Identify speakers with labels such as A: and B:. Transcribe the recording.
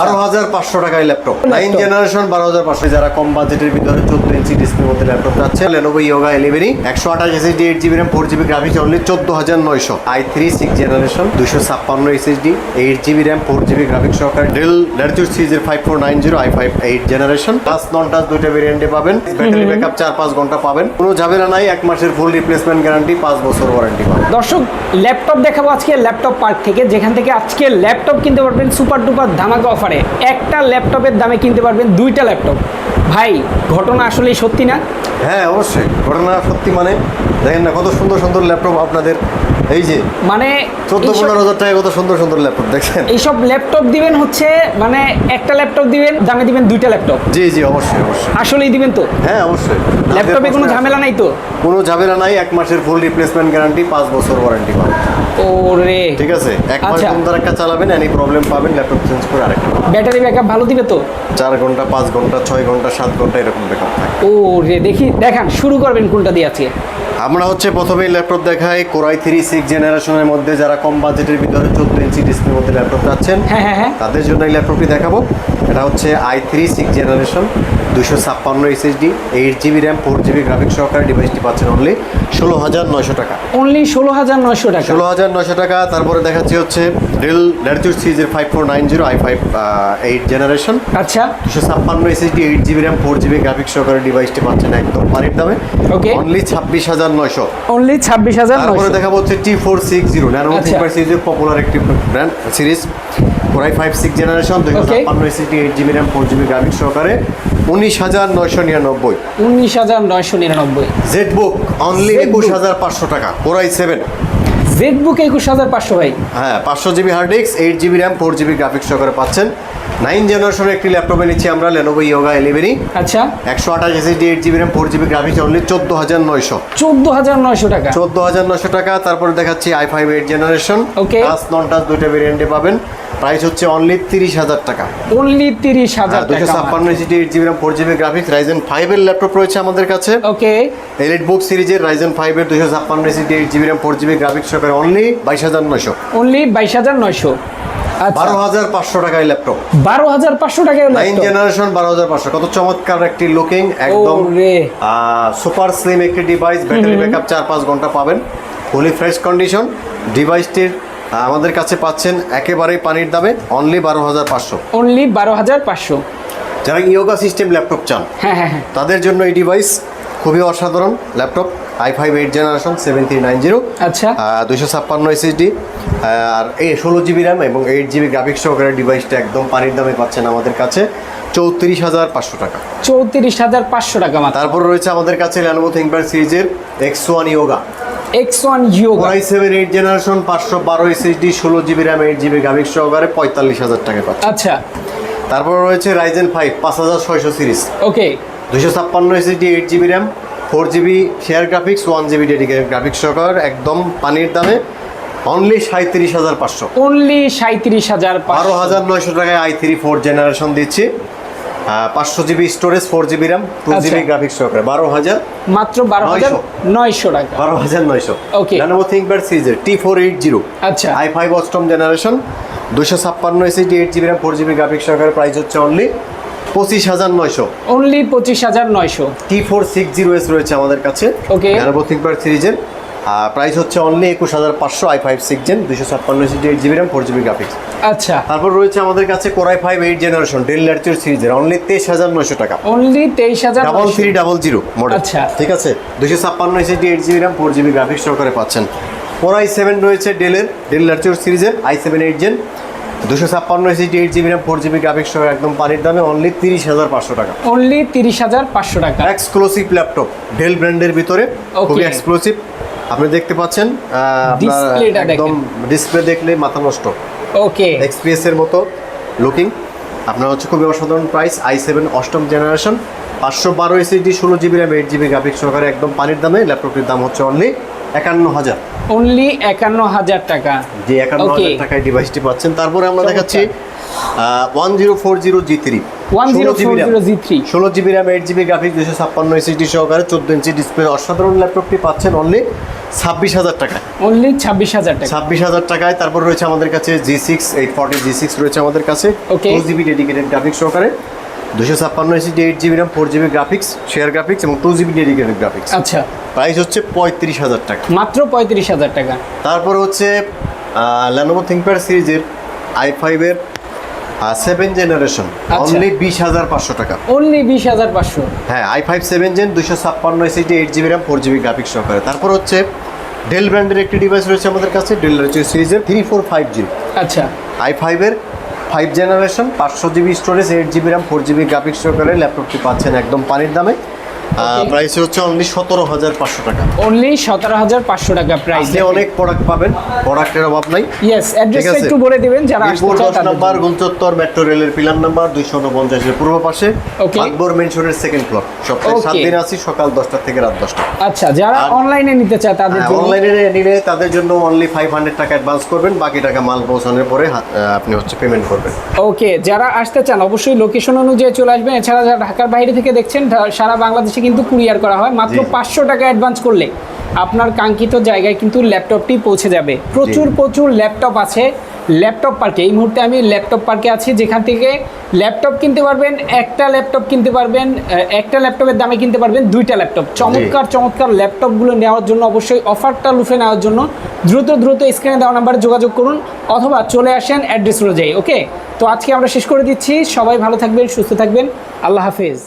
A: 12,500 টাকায় laptop 9 generation 12,500। যারা কম বাজেটের ভিতরে 14 ইঞ্চি ডিসপ্লের মধ্যে ল্যাপটপ চাচ্ছে, Lenovo Yoga 11 128 SSD 8GB RAM 4GB graphics only 14,900। i3 6 generation 256 SSD 8GB RAM 4GB graphics সহকারে Dell Latitude সিরিজের 5490 i5 8 জেনারেশন প্লাস নন টাচ দুইটা ভেরিয়েন্টে পাবেন। ব্যাটারি ব্যাকআপ 4-5 ঘন্টা পাবেন, কোনো ঝামেলা নাই। 1 মাসের ফুল রিপ্লেসমেন্ট গ্যারান্টি, 5 বছর ওয়ারেন্টি পাবেন।
B: দর্শক, ল্যাপটপ দেখাবো আজকে ল্যাপটপ পার্ক থেকে, যেখান থেকে আজকে ল্যাপটপ কিনতে পারবেন সুপার ডুপার ধামাকা অফারে। একটা ল্যাপটপের দামে কিনতে পারবেন 2টা ল্যাপটপ। ভাই, ঘটনা আসলেই সত্যি না?
A: হ্যাঁ, অবশ্যই ঘটনা সত্যি। মানে দেখেন না কত সুন্দর সুন্দর ল্যাপটপ আপনাদের, এই যে
B: মানে
A: 14-15 হাজার টাকায় কত সুন্দর সুন্দর ল্যাপটপ দেখেন।
B: এইসব ল্যাপটপ দিবেন হচ্ছে মানে একটা ল্যাপটপ দিবেন, দামে দিবেন 2টা ল্যাপটপ।
A: জি জি, অবশ্যই অবশ্যই।
B: আসলেই দিবেন তো?
A: হ্যাঁ, অবশ্যই।
B: ল্যাপটপে কোনো ঝামেলা নাই তো?
A: কোনো ঝামেলা নাই। 1 মাসের ফুল রিপ্লেসমেন্ট গ্যারান্টি, 5 বছর ওয়ারেন্টি পাবেন।
B: ওরে,
A: ঠিক আছে। 1 মাস
B: আচ্ছা।
A: সুন্দর একটা চালাবেন, এনি প্রবলেম পাবেন, ল্যাপটপ চেঞ্জ করে আরেকটা।
B: ব্যাটারি ব্যাকআপ ভালো দিবে তো?
A: 4 ঘন্টা 5 ঘন্টা 6 ঘন্টা 7 ঘন্টা এরকম ব্যাকআপ থাকে।
B: ওরে, দেখি দেখান, শুরু করবেন কোনটা দিয়ে আজকে?
A: আমরা হচ্ছে প্রথমেই ল্যাপটপ দেখাই Core i3 6 জেনারেশনের মধ্যে। যারা কম বাজেটের ভিতরে 14 ইঞ্চি ডিসপ্লের মধ্যে ল্যাপটপ চাচ্ছেন,
B: হ্যাঁ,
A: তাদের জন্য এই ল্যাপটপটি দেখাবো। এটা হচ্ছে i3 6 generation 256 SSD 8GB RAM 4GB graphics সহকারে ডিভাইসটি পাচ্ছেন অনলি 16,900 টাকা।
B: অনলি 16,900 টাকা।
A: 16,900 টাকা। তারপরে দেখাচ্ছি হচ্ছে Dell Latitude সিরিজের 5490 i5 8 জেনারেশন
B: আচ্ছা,
A: 256 SSD 8GB RAM 4GB graphics সহকারে ডিভাইসটি পাচ্ছেন একদম পানির দামে,
B: ওকে,
A: অনলি 26,900।
B: অনলি 26,900।
A: তারপরে দেখাবো হচ্ছে T460 Lenovo ThinkPad সিরিজের পপুলার একটি brand series Core i5 6 generation 256 SSD 8GB RAM 4GB graphics সহকারে 19,999।
B: 19,999।
A: ZBook অনলি 21,500 টাকা। Core i7
B: ZBook 21,500 ভাই।
A: হ্যাঁ, 500GB hard disk 8GB RAM 4GB graphics সহকারে পাচ্ছেন। 9 জেনারেশনের একটি ল্যাপটপে নিচ্ছি আমরা Lenovo Yoga 11
B: আচ্ছা,
A: 128 SSD 8GB RAM 4GB graphics only 14,900।
B: 14,900 টাকা।
A: 14,900 টাকা। তারপরে দেখাচ্ছি i5 8 জেনারেশন
B: Okay.
A: টাচ নন টাচ দুইটা ভেরিয়েন্টে পাবেন। প্রাইস হচ্ছে অনলি 30,000 টাকা।
B: অনলি 30,000 টাকা।
A: 256 SSD 8GB RAM 4GB graphics Ryzen 5 এর ল্যাপটপ রয়েছে আমাদের কাছে।
B: ওকে,
A: EliteBook সিরিজের Ryzen 5 এর 256 SSD 8GB RAM 4GB graphics সহকারে অনলি 22,900।
B: অনলি 22,900। আচ্ছা,
A: 12,500 টাকায় ল্যাপটপ।
B: 12,500 টাকায়
A: 9 জেনারেশন 12,500। কত চমৎকার একটি লুকিং, একদম সুপার স্লিম একটি ডিভাইস। ব্যাটারি ব্যাকআপ 4-5 ঘন্টা পাবেন, ফুলি ফ্রেশ কন্ডিশন। ডিভাইসটির আমাদের কাছে পাচ্ছেন একেবারেই পানির দামে, অনলি 12,500।
B: অনলি 12,500।
A: যারা ইয়োগা সিস্টেম ল্যাপটপ চান,
B: হ্যাঁ,
A: তাদের জন্য এই ডিভাইস খুবই অসাধারণ ল্যাপটপ। i5 8 জেনারেশন 7390
B: আচ্ছা,
A: 256 SSD আর 16GB RAM এবং 8GB গ্রাফিক্স সহকারে ডিভাইসটা একদম পানির দামে পাচ্ছেন আমাদের কাছে 34,500 টাকা।
B: 34,500 টাকা মাত্র।
A: তারপর রয়েছে আমাদের কাছে Lenovo ThinkPad সিরিজের X1 Yoga
B: X1 Yoga
A: Core i7 8 generation 512 SSD 16GB RAM 8GB graphics সহকারে 45,000 টাকা পাচ্ছেন।
B: আচ্ছা,
A: তারপর রয়েছে Ryzen 5 5600 সিরিজ
B: ওকে,
A: 256 SSD 8GB RAM 4GB share graphics 1GB dedicated graphics সহকারে একদম পানির দামে অনলি 37,500।
B: অনলি 37,500।
A: 12,900 টাকায় i3 4 জেনারেশন দিচ্ছি, 500GB storage 4GB RAM 2GB graphics সহকারে 12,000
B: মাত্র 12,900 টাকা।
A: 12,900।
B: Okay.
A: Lenovo ThinkPad সিরিজের T480
B: আচ্ছা,
A: i5 অষ্টম generation 256 SSD 8GB RAM 4GB graphics সহকারে প্রাইস হচ্ছে অনলি 25,900।
B: অনলি 25,900।
A: T460S রয়েছে আমাদের কাছে।
B: Okay.
A: Lenovo ThinkPad সিরিজের প্রাইস হচ্ছে only 21,500। i5 6 gen 256 SSD 8GB RAM 4GB graphics.
B: আচ্ছা,
A: তারপর রয়েছে আমাদের কাছে Core i5 8 generation Dell Latitude সিরিজের অনলি 23,900 টাকা।
B: অনলি 23,900।
A: 3300 মডেল।
B: আচ্ছা,
A: ঠিক আছে, 256 SSD 8GB RAM 4GB graphics সহকারে পাচ্ছেন। Core i7 রয়েছে Dell Latitude সিরিজের i7 8 gen 256 SSD 8GB RAM 4GB graphics সহ একদম পানির দামে অনলি 30,500 টাকা।
B: অনলি 30,500 টাকা।
A: এক্সক্লুসিভ ল্যাপটপ ডেল ব্র্যান্ডের ভিতরে, খুবই এক্সক্লুসিভ। আপনি দেখতে পাচ্ছেন
B: ডিসপ্লেটা
A: একদম ডিসপ্লে দেখলে মাথা নষ্ট।
B: ওকে,
A: এক্সপিএস এর মতো লুকিং। আপনার হচ্ছে খুবই অসাধারণ প্রাইস। i7 অষ্টম generation 512 SSD 16GB RAM 8GB graphics সহকারে একদম পানির দামে ল্যাপটপটির দাম হচ্ছে অনলি 51,000।
B: অনলি 51,000 টাকা।
A: যে 51,000 টাকায় ডিভাইসটি পাচ্ছেন। তারপরে আমরা দেখাচ্ছি 1040 G3
B: 1040
A: 16GB RAM 8GB graphics 256 SSD সহকারে 14 ইঞ্চি ডিসপ্লে অসাধারণ ল্যাপটপটি পাচ্ছেন অনলি 26,000 টাকা।
B: অনলি 26,000 টাকা।
A: 26,000 টাকায়। তারপর রয়েছে আমাদের কাছে G6 840 G6 রয়েছে আমাদের কাছে,
B: Okay.
A: 2GB ডেডিকেটেড গ্রাফিক্স সহকারে, 256 SSD 8GB RAM 4GB graphics, share graphics এবং 2GB ডেডিকেটেড গ্রাফিক্স।
B: আচ্ছা,
A: প্রাইস হচ্ছে 35,000 টাকা।
B: মাত্র 35,000 টাকা।
A: তারপর হচ্ছে Lenovo ThinkPad সিরিজের i5 এর 7 জেনারেশন,
B: আচ্ছা।
A: অনলি 20,500 টাকা।
B: অনলি 20,500।
A: হ্যাঁ, i5 7 gen 256 SSD 8GB RAM 4GB graphics সহকারে। তারপর হচ্ছে ডেল ব্র্যান্ডের একটি ডিভাইস রয়েছে আমাদের কাছে, ডেল সিরিজের 3450।
B: আচ্ছা,
A: i5 এর 5 generation 500GB storage 8GB RAM 4GB graphics সহকারে ল্যাপটপটি পাচ্ছেন একদম পানির দামে। প্রাইস হচ্ছে অনলি 17,500 টাকা।
B: অনলি 17,500 টাকা প্রাইস।
A: আপনি অনেক প্রোডাক্ট পাবেন, প্রোডাক্টের অভাব নাই।
B: ইয়েস, অ্যাড্রেসটা
A: ঠিক আছে।
B: একটু বলে দিবেন যারা আসতে
A: মিরপুর
B: চায়
A: 10
B: তাদের
A: নাম্বার
B: জন্য।
A: গুলচত্বর মেট্রো রেলের পিলার নাম্বার 249 এর পূর্ব পাশে,
B: Okay.
A: আকবর মেনশনের সেকেন্ড ফ্লোর। সপ্তাহে 7
B: Okay.
A: দিন আছি, সকাল 10টা থেকে রাত 10টা।
B: আচ্ছা, যারা অনলাইনে নিতে চায় তাদের জন্য
A: অনলাইনে নিলে তাদের জন্য অনলি 500 টাকা অ্যাডভান্স করবেন, বাকি টাকা মাল পৌঁছানোর পরে আপনি হচ্ছে পেমেন্ট করবেন।
B: ওকে, যারা আসতে চান অবশ্যই লোকেশন অনুযায়ী চলে আসবেন। এছাড়া যারা ঢাকার বাইরে থেকে দেখছেন, সারা বাংলাদেশে কিন্তু কুরিয়ার করা হয়। মাত্র
A: জি।
B: 500 টাকা অ্যাডভান্স করলে আপনার কাঙ্ক্ষিত জায়গায় কিন্তু ল্যাপটপটি পৌঁছে যাবে। প্রচুর ল্যাপটপ আছে ল্যাপটপ পার্কে। এই মুহূর্তে আমি ল্যাপটপ পার্কে আছি, যেখান থেকে ল্যাপটপ কিনতে পারবেন, একটা ল্যাপটপ কিনতে পারবেন, একটা ল্যাপটপের দামে কিনতে পারবেন দুইটা ল্যাপটপ। চমৎকার ল্যাপটপগুলো নেওয়ার জন্য অবশ্যই অফারটা লুফে নেওয়ার জন্য দ্রুত স্ক্রিনে দেওয়া নাম্বারে যোগাযোগ করুন, অথবা চলে আসেন অ্যাড্রেস অনুযায়ী। ওকে, তো আজকে আমরা শেষ করে দিচ্ছি। সবাই ভালো থাকবেন, সুস্থ থাকবেন, আল্লাহ হাফেজ।